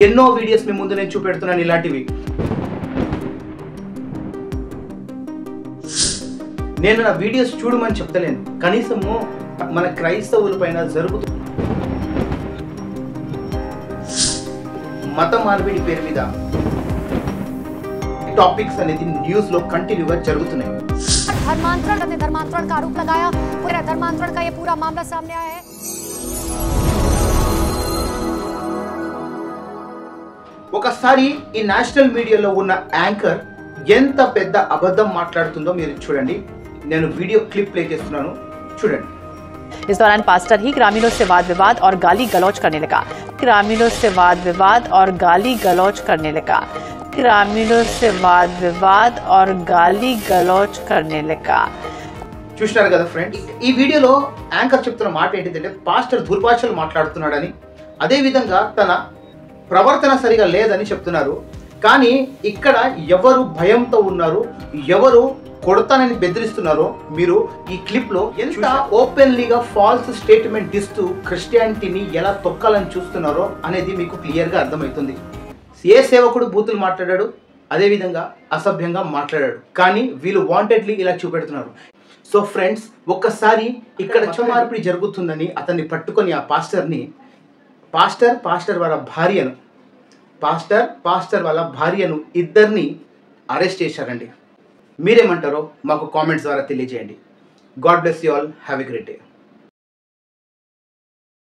ఎన్నో వీడియోస్ మీ ముందు నేను చూపెడుతున్నాను ఇలాంటివి. నేను నా వీడియోస్ చూడమని చెప్తలేను, కనీసము మన క్రైస్తవులపైన జరుగుతూ మత మార్పిడి పేరు మీద टॉपिक्स అనేది న్యూస్ లో కంటిన్యూగా జరుగుతున్నాయి. धर्मांतरण का आरोप लगाया, पूरे धर्मांतरण का ये पूरा मामला सामने आया है. ఒకసారి ఈ నేషనల్ మీడియాలో ఉన్న యాంకర్ ఎంత పెద్ద అబద్ధం మాట్లాడుతుందో మీరు చూడండి. నేను వీడియో క్లిప్ ప్లే చేస్తున్నాను, చూడండి. इस दौरान पास्टर ही ग्रामीणों से वाद विवाद और गाली गलौज करने लगा. ग्रामीणों से वाद विवाद और गाली गलौज करने लगा. ग्रामीणों से वाद विवाद और गाली गलौज करने लगा. చూస్తున్నారు కదా ఫ్రెండ్స్, ఈ వీడియోలో యాంకర్ చెప్తున్న మాట ఏంటంటే పాస్టర్ దుర్భాషలు మాట్లాడుతున్నాడని, అదే విధంగా తన ప్రవర్తన సరిగా లేదని చెప్తున్నారు. కానీ ఇక్కడ ఎవరు భయంతో ఉన్నారు, ఎవరు కొడతానని బెదిరిస్తున్నారో మీరు ఈ క్లిప్ లో ఎంత ఓపెన్లీగా ఫాల్స్ స్టేట్మెంట్ ఇస్తూ క్రిస్టియానిటీని ఎలా తొక్కాలని చూస్తున్నారో అనేది మీకు క్లియర్ గా అర్థమవుతుంది. ఏ సేవకుడు బూతులు మాట్లాడాడు, అదే విధంగా అసభ్యంగా మాట్లాడాడు, కానీ వీళ్ళు వాంటెడ్లీ ఇలా చూపెడుతున్నారు. సో ఫ్రెండ్స్, ఒక్కసారి ఇక్కడ మార్పిడి జరుగుతుందని అతన్ని పట్టుకొని ఆ పాస్టర్ వాళ్ళ భార్యను ఇద్దరిని అరెస్ట్ చేశారండి. మీరేమంటారో మాకు కామెంట్స్ ద్వారా తెలియజేయండి. God bless you all, have a great day.